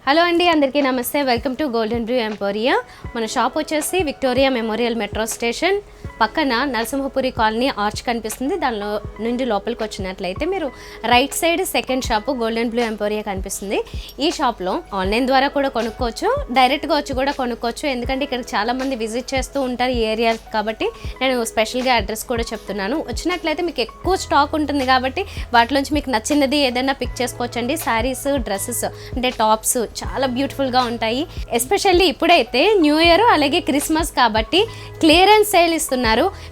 Hello అండి, అందరికీ నమస్తే. Welcome to golden Bru emporia. మన షాప్ వచ్చేసి విక్టోరియా మెమోరియల్ మెట్రో స్టేషన్ పక్కన నరసింహపురి కాలనీ ఆర్చ్ కనిపిస్తుంది. దానిలో నుండి లోపలికి వచ్చినట్లయితే మీరు right side second shop golden blue emporia కనిపిస్తుంది. ఈ షాప్లో ఆన్లైన్ ద్వారా కూడా కొనుక్కోవచ్చు, డైరెక్ట్గా వచ్చి కూడా కొనుక్కోవచ్చు. ఎందుకంటే ఇక్కడ చాలామంది విజిట్ చేస్తూ ఉంటారు ఈ ఏరియా కాబట్టి నేను స్పెషల్గా అడ్రస్ కూడా చెప్తున్నాను. వచ్చినట్లయితే మీకు ఎక్కువ స్టాక్ ఉంటుంది కాబట్టి వాటిలోంచి మీకు నచ్చినది ఏదైనా పిక్ చేసుకోవచ్చండి. శారీస్, డ్రెస్సెస్ అంటే టాప్స్ చాలా బ్యూటిఫుల్గా ఉంటాయి. ఎస్పెషల్లీ ఇప్పుడైతే న్యూ ఇయర్ అలాగే క్రిస్మస్ కాబట్టి క్లియరెన్స్ సేల్ ఇస్తున్నారు.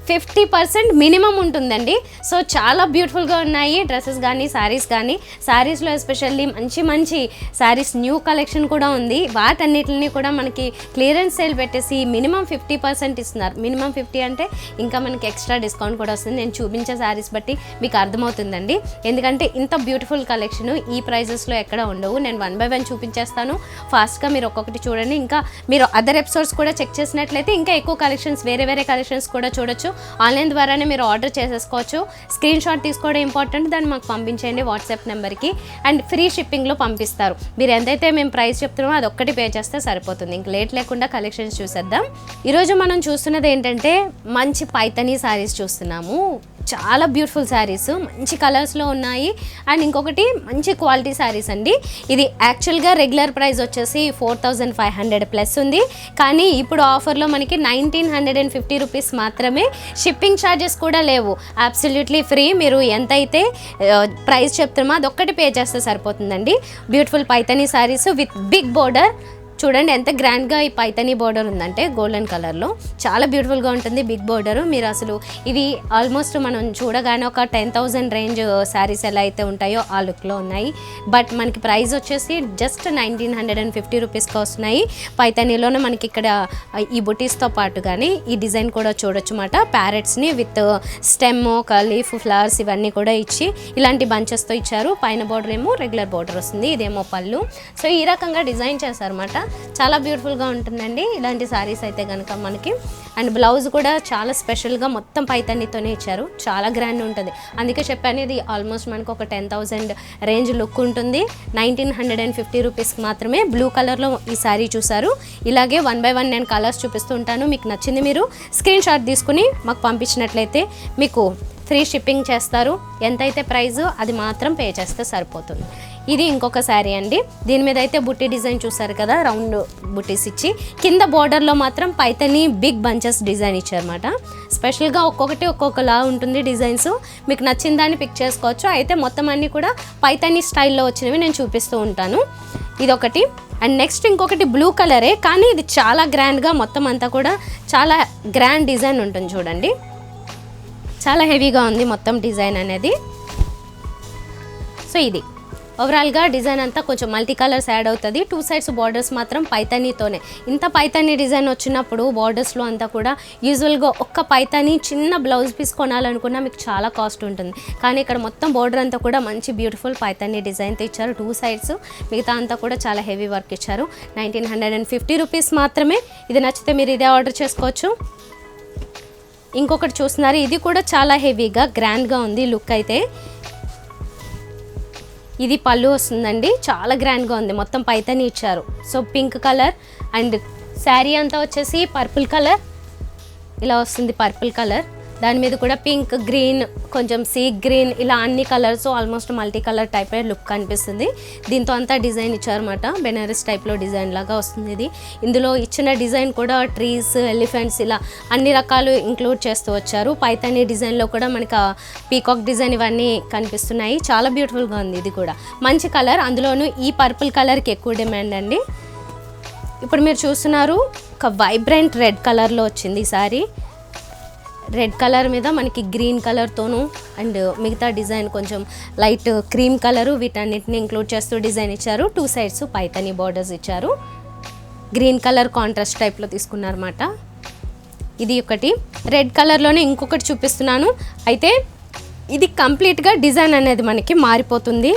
50% మినిమం ఉంటుందండి. సో చాలా బ్యూటిఫుల్గా ఉన్నాయి డ్రెస్సెస్ కానీ శారీస్ కానీ. శారీస్లో ఎస్పెషల్లీ మంచి మంచి శారీస్ న్యూ కలెక్షన్ కూడా ఉంది. వాటన్నిటిని కూడా మనకి క్లియరెన్స్ సేల్ పెట్టేసి మినిమం 50% ఇస్తున్నారు. మినిమం 50 అంటే ఇంకా మనకి ఎక్స్ట్రా డిస్కౌంట్ కూడా వస్తుంది. నేను చూపించే శారీస్ బట్టి మీకు అర్థమవుతుందండి. ఎందుకంటే ఇంత బ్యూటిఫుల్ కలెక్షన్ ఈ ప్రైజెస్లో ఎక్కడ ఉండవు. నేను 1 by 1 చూపించేస్తాను. ఫాస్ట్గా మీరు ఒక్కొక్కటి చూడండి. ఇంకా మీరు అదర్ ఎపిసోడ్స్ కూడా చెక్ చేసినట్లయితే ఇంకా ఎక్కువ కలెక్షన్స్, వేరే కలెక్షన్స్ కూడా చూడొచ్చు. ఆన్లైన్ ద్వారానే మీరు ఆర్డర్ చేసేసుకోవచ్చు. స్క్రీన్ షాట్ తీసుకోవడం ఇంపార్టెంట్. దాన్ని మాకు పంపించేయండి వాట్సాప్ నెంబర్కి. అండ్ ఫ్రీ షిప్పింగ్లో పంపిస్తారు. మీరు ఎంతైతే మేము ప్రైస్ చెప్తున్నామో అది ఒక్కటి పే చేస్తే సరిపోతుంది. ఇంక లేట్ లేకుండా కలెక్షన్స్ చూసేద్దాం. ఈరోజు మనం చూస్తున్నది ఏంటంటే మంచి పైతనీ శారీస్ చూస్తున్నాము. చాలా బ్యూటిఫుల్ శారీస్ మంచి కలర్స్లో ఉన్నాయి. అండ్ ఇంకొకటి మంచి క్వాలిటీ శారీస్ అండి. ఇది యాక్చువల్గా రెగ్యులర్ ప్రైస్ వచ్చేసి 4500 ప్లస్ ఉంది. కానీ ఇప్పుడు ఆఫర్లో మనకి 1950 రూపీస్ మాత్రమే. షిప్పింగ్ ఛార్జెస్ కూడా లేవు. Absolutely free. మీరు ఎంతైతే ప్రైస్ చెప్తామో అదొక్కటి పే చేస్తే సరిపోతుందండి. Beautiful Paithani saris with big border. చూడండి ఎంత గ్రాండ్గా ఈ పైతనీ బోర్డర్ ఉందంటే గోల్డెన్ కలర్లో చాలా బ్యూటిఫుల్గా ఉంటుంది బిగ్ బోర్డర్. మీరు అసలు ఇవి ఆల్మోస్ట్ మనం చూడగానే ఒక 10,000 రేంజ్ శారీస్ ఎలా అయితే ఉంటాయో ఆ లుక్లో ఉన్నాయి. బట్ మనకి ప్రైస్ వచ్చేసి జస్ట్ 1950 రూపీస్కి వస్తున్నాయి. పైతనీలోనే మనకి ఇక్కడ ఈ బుటీస్తో పాటుగానే ఈ డిజైన్ కూడా చూడొచ్చు అన్నమాట. ప్యారెట్స్ని విత్ స్టెమ్, ఒక లీఫ్, ఫ్లవర్స్ ఇవన్నీ కూడా ఇచ్చి ఇలాంటి బంచెస్తో ఇచ్చారు. పైన బోర్డర్ ఏమో రెగ్యులర్ బోర్డర్ వస్తుంది, ఇదేమో పళ్ళు. సో ఈ రకంగా డిజైన్ చేశారన్నమాట. చాలా బ్యూటిఫుల్గా ఉంటుందండి ఇలాంటి శారీస్ అయితే కనుక మనకి. అండ్ బ్లౌజ్ కూడా చాలా స్పెషల్గా మొత్తం పైతన్నీతోనే ఇచ్చారు. చాలా గ్రాండ్ ఉంటుంది. అందుకే చెప్పాను ఇది ఆల్మోస్ట్ మనకు ఒక 10,000 రేంజ్ లుక్ ఉంటుంది. 1950 రూపీస్కి మాత్రమే. బ్లూ కలర్లో ఈ శారీ చూసారు. ఇలాగే 1 by 1 నేను కలర్స్ చూపిస్తూ ఉంటాను. మీకు నచ్చింది మీరు స్క్రీన్ షాట్ తీసుకుని మాకు పంపించినట్లయితే మీకు ఫ్రీ షిప్పింగ్ చేస్తారు. ఎంతైతే ప్రైజు అది మాత్రం పే చేస్తే సరిపోతుంది. ఇది ఇంకొక శారీ అండి. దీని మీద అయితే బుట్టి డిజైన్ చూసారు కదా, రౌండ్ బుట్టీస్ ఇచ్చి కింద బోర్డర్లో మాత్రం పైతనీ బిగ్ బంచెస్ డిజైన్ ఇచ్చారన్నమాట. స్పెషల్గా ఒక్కొక్కటి ఒక్కొక్కలా ఉంటుంది డిజైన్స్. మీకు నచ్చిన దాన్ని పిక్ చేసుకోవచ్చు. అయితే మొత్తం అన్నీ కూడా పైతనీ స్టైల్లో వచ్చినవి నేను చూపిస్తూ ఉంటాను. ఇదొకటి. అండ్ నెక్స్ట్ ఇంకొకటి బ్లూ కలరే, కానీ ఇది చాలా గ్రాండ్గా మొత్తం అంతా కూడా చాలా గ్రాండ్ డిజైన్ ఉంటుంది. చూడండి చాలా హెవీగా ఉంది మొత్తం డిజైన్ అనేది. సో ఇది ఓవరాల్గా డిజైన్ అంతా కొంచెం మల్టీ కలర్స్ యాడ్ అవుతుంది. 2 sides బార్డర్స్ మాత్రం పైతనీతోనే. ఇంత పైతనీ డిజైన్ వచ్చినప్పుడు బార్డర్స్లో అంతా కూడా యూజువల్గా ఒక్క పైతనీ చిన్న బ్లౌజ్ పీస్ కొనాలనుకున్నా మీకు చాలా కాస్ట్ ఉంటుంది. కానీ ఇక్కడ మొత్తం బార్డర్ అంతా కూడా మంచి బ్యూటిఫుల్ పైతనీ డిజైన్తో ఇచ్చారు. 2 sides. మిగతా అంతా కూడా చాలా హెవీ వర్క్ ఇచ్చారు. 1950 రూపీస్ మాత్రమే. ఇది నచ్చితే మీరు ఇదే ఆర్డర్ చేసుకోవచ్చు. ఇంకొకటి చూస్తున్నారు, ఇది కూడా చాలా హెవీగా గ్రాండ్గా ఉంది లుక్ అయితే. ఇది పళ్ళు వస్తుందండి. చాలా గ్రాండ్గా ఉంది. మొత్తం పైతనీ ఇచ్చారు. So pink colour and sari అంతా వచ్చేసి పర్పుల్ కలర్ ఇలా వస్తుంది. పర్పుల్ కలర్ దాని మీద కూడా పింక్, గ్రీన్, కొంచెం సీ గ్రీన్ ఇలా అన్ని colours almost multi colour type look కనిపిస్తుంది. దీంతో అంతా డిజైన్ ఇచ్చారన్నమాట. బెనారస్ టైప్లో డిజైన్ లాగా వస్తుంది ఇది. ఇందులో ఇచ్చిన డిజైన్ కూడా ట్రీస్, ఎలిఫెంట్స్ ఇలా అన్ని రకాలు ఇంక్లూడ్ చేస్తూ వచ్చారు. పైతనీ డిజైన్లో కూడా మనకి పీకాక్ డిజైన్ ఇవన్నీ కనిపిస్తున్నాయి. చాలా బ్యూటిఫుల్గా ఉంది. ఇది కూడా మంచి కలర్. అందులోనూ ఈ పర్పుల్ కలర్కి ఎక్కువ డిమాండ్ అండి. ఇప్పుడు మీరు చూస్తున్నారు ఒక వైబ్రెంట్ రెడ్ కలర్లో వచ్చింది ఈ సారీ. రెడ్ కలర్ మీద మనకి గ్రీన్ కలర్తోనూ అండ్ మిగతా డిజైన్ కొంచెం లైట్ క్రీమ్ కలరు వీటన్నిటిని ఇంక్లూడ్ చేస్తూ డిజైన్ ఇచ్చారు. 2 sides పైతనీ బార్డర్స్ ఇచ్చారు. గ్రీన్ కలర్ కాంట్రాస్ట్ టైప్లో తీసుకున్నారన్నమాట. ఇది ఒకటి. రెడ్ కలర్లోనే ఇంకొకటి చూపిస్తున్నాను. అయితే ఇది కంప్లీట్గా డిజైన్ అనేది మనకి మారిపోతుంది.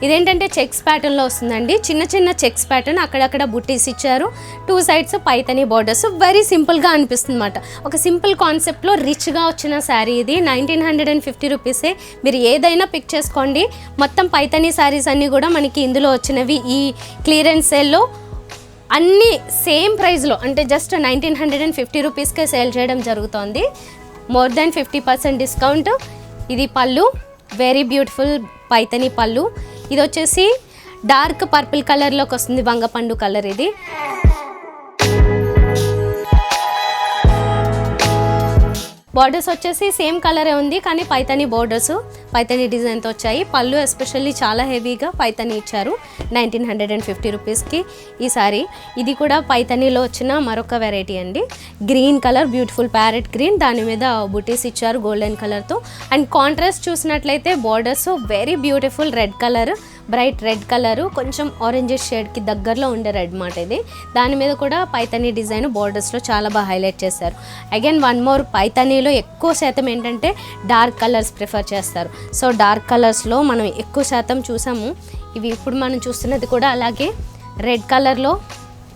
ఇదేంటంటే చెక్స్ ప్యాటర్న్లో వస్తుందండి, చిన్న చిన్న చెక్స్ ప్యాటర్న్, అక్కడక్కడ బుట్టీస్ ఇచ్చారు, 2 సైడ్స్ పైతని బార్డర్స్, వెరీ సింపుల్గా అనిపిస్తుంది అనమాట. ఒక సింపుల్ కాన్సెప్ట్లో రిచ్గా వచ్చిన శారీ ఇది. 1950 రూపీసే. మీరు ఏదైనా పిక్ చేసుకోండి. మొత్తం పైతని శారీస్ అన్నీ కూడా మనకి ఇందులో వచ్చినవి. ఈ క్లియరెన్స్ సేల్లో అన్నీ సేమ్ ప్రైస్లో, అంటే జస్ట్ 1950 రూపీస్కే సేల్ చేయడం జరుగుతోంది. More than 50% discount. ఇది పళ్ళు, వెరీ బ్యూటిఫుల్ పైతని పళ్ళు. ఇది వచ్చేసి డార్క్ పర్పుల్ కలర్లోకి వస్తుంది, వంగపండు కలర్. ఇది బార్డర్స్ వచ్చేసి సేమ్ కలరే ఉంది, కానీ పైతని బార్డర్స్, పైతని డిజైన్తో వచ్చాయి. పళ్ళు ఎస్పెషల్లీ చాలా హెవీగా పైతని ఇచ్చారు 1950 రూపీస్కి ఈ సారీ. ఇది కూడా పైతనీలో వచ్చిన మరొక వెరైటీ అండి. Green colour, beautiful parrot green, దాని మీద బుటీస్ ఇచ్చారు గోల్డెన్ కలర్తో. అండ్ కాంట్రాస్ట్ చూసినట్లయితే borders very beautiful red colour, bright red colour, కొంచెం ఆరెంజ్ షేడ్కి దగ్గరలో ఉండే రెడ్ మాట ఇది. దాని మీద కూడా పైతనీ డిజైన్ బార్డర్స్లో చాలా బాగా హైలైట్ చేశారు. అగైన్ వన్ మోర్, పైతనీలో ఎక్కువ శాతం ఏంటంటే డార్క్ కలర్స్ ప్రిఫర్ చేస్తారు. సో డార్క్ కలర్స్లో మనం ఎక్కువ శాతం చూసాము. ఇవి ఇప్పుడు మనం చూస్తున్నది కూడా అలాగే రెడ్ కలర్లో,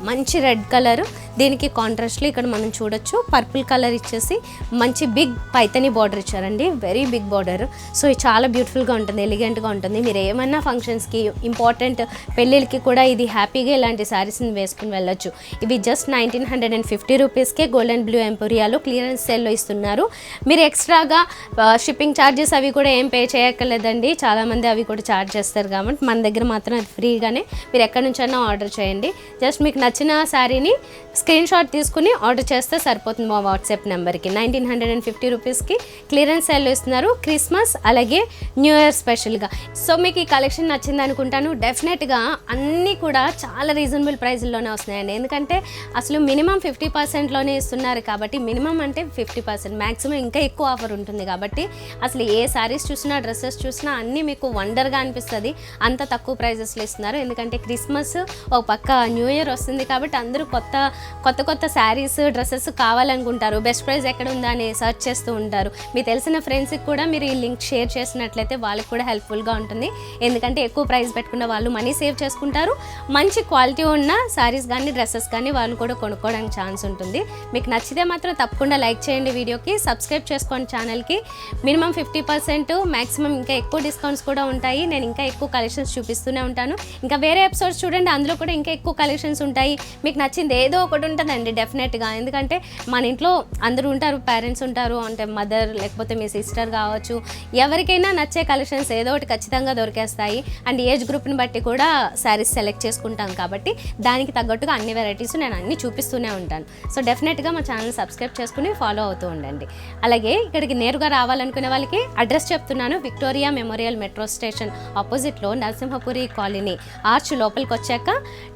మంచి రెడ్ కలర్. దీనికి కాంట్రాస్ట్లో ఇక్కడ మనం చూడొచ్చు పర్పుల్ కలర్ ఇచ్చేసి మంచి బిగ్ పైతని బార్డర్ ఇచ్చారండి, వెరీ బిగ్ బార్డర్. సో ఇది చాలా బ్యూటిఫుల్గా ఉంటుంది, ఎలిగెంట్గా ఉంటుంది. మీరు ఏమన్నా ఫంక్షన్స్కి, ఇంపార్టెంట్ పెళ్ళిళ్ళకి కూడా ఇది హ్యాపీగా ఇలాంటి శారీస్ని వేసుకుని వెళ్ళొచ్చు. ఇవి జస్ట్ 1950 రూపీస్కే గోల్డెన్ బ్లూ ఎంపోరియాలో క్లియరెన్స్ సేల్లో ఇస్తున్నారు. మీరు ఎక్స్ట్రాగా షిప్పింగ్ ఛార్జెస్ అవి కూడా ఏం పే చేయక్కర్లేదండి. చాలామంది అవి కూడా ఛార్జ్ చేస్తారు, కాబట్టి మన దగ్గర మాత్రం అది ఫ్రీగానే. మీరు ఎక్కడి నుంచైనా ఆర్డర్ చేయండి. జస్ట్ మీకు నచ్చిన శారీని స్క్రీన్ షాట్ తీసుకుని ఆర్డర్ చేస్తే సరిపోతుంది మా వాట్సాప్ నెంబర్కి. 1950 రూపీస్కి క్లియరెన్స్ సేల్ ఇస్తున్నారు, క్రిస్మస్ అలాగే న్యూ ఇయర్ స్పెషల్గా. సో మీకు ఈ కలెక్షన్ నచ్చింది అనుకుంటాను. డెఫినెట్గా అన్నీ కూడా చాలా రీజనబుల్ ప్రైస్లోనే వస్తున్నాయండి. ఎందుకంటే అసలు మినిమం 50%లోనే ఇస్తున్నారు, కాబట్టి మినిమం అంటే 50%, మ్యాక్సిమం ఇంకా ఎక్కువ ఆఫర్ ఉంటుంది. కాబట్టి అసలు ఏ శారీస్ చూసినా, డ్రెస్సెస్ చూసినా అన్నీ మీకు వండర్గా అనిపిస్తుంది, అంత తక్కువ ప్రైజెస్లో ఇస్తున్నారు. ఎందుకంటే క్రిస్మస్ ఒక పక్క, న్యూ ఇయర్ వస్తుంది, కాబట్టి అందరూ కొత్త శారీస్, డ్రెస్సెస్ కావాలనుకుంటారు. బెస్ట్ ప్రైస్ ఎక్కడ ఉందా అని సర్చ్ చేస్తూ ఉంటారు. మీకు తెలిసిన ఫ్రెండ్స్కి కూడా మీరు ఈ లింక్ షేర్ చేసినట్లయితే వాళ్ళకి కూడా హెల్ప్ఫుల్గా ఉంటుంది. ఎందుకంటే ఎక్కువ ప్రైస్ పెట్టుకున్న వాళ్ళు మనీ సేవ్ చేసుకుంటారు, మంచి క్వాలిటీ ఉన్న శారీస్ కానీ డ్రెస్సెస్ కానీ వాళ్ళు కూడా కొనుక్కోవడానికి ఛాన్స్ ఉంటుంది. మీకు నచ్చితే మాత్రం తప్పకుండా లైక్ చేయండి, వీడియోకి సబ్స్క్రైబ్ చేసుకోండి ఛానల్కి. మినిమం 50%, మ్యాక్సిమం ఇంకా ఎక్కువ డిస్కౌంట్స్ కూడా ఉంటాయి. నేను ఇంకా ఎక్కువ కలెక్షన్స్ చూపిస్తూనే ఉంటాను. ఇంకా వేరే ఎపిసోడ్స్ చూడండి, అందులో కూడా ఇంకా ఎక్కువ కలెక్షన్స్ ఉంటాయి. మీకు నచ్చింది ఏదో ఒకటి ఉంటుందండి డెఫినెట్గా. ఎందుకంటే మన ఇంట్లో అందరూ ఉంటారు, పేరెంట్స్ ఉంటారు, అంటే మదర్ లేకపోతే మీ సిస్టర్ కావచ్చు, ఎవరికైనా నచ్చే కలెక్షన్స్ ఏదో ఒకటి ఖచ్చితంగా దొరికేస్తాయి. అండ్ ఏజ్ గ్రూప్ని బట్టి కూడా శారీస్ సెలెక్ట్ చేసుకుంటాం, కాబట్టి దానికి తగ్గట్టుగా అన్ని వెరైటీస్ నేను అన్నీ చూపిస్తూనే ఉంటాను. సో డెఫినెట్గా మా ఛానల్ సబ్స్క్రైబ్ చేసుకుని ఫాలో అవుతూ ఉండండి. అలాగే ఇక్కడికి నేరుగా రావాలనుకునే వాళ్ళకి అడ్రస్ చెప్తున్నాను. విక్టోరియా మెమోరియల్ మెట్రో స్టేషన్ ఆపోజిట్లో నరసింహపురి కాలనీ ఆర్చ్ లోపలికి వచ్చాక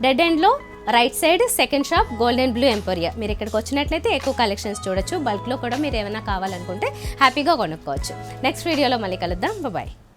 డెడ్ ఎండ్లో right side second shop golden blue emporia. మీరు ఇక్కడికి వచ్చినట్లయితే ఎక్కువ కలెక్షన్స్ చూడొచ్చు. బల్క్లో కూడా మీరు ఏమైనా కావాలనుకుంటే హ్యాపీగా కొనుక్కోవచ్చు. నెక్స్ట్ వీడియోలో మళ్ళీ కలుద్దాం. బాయ్.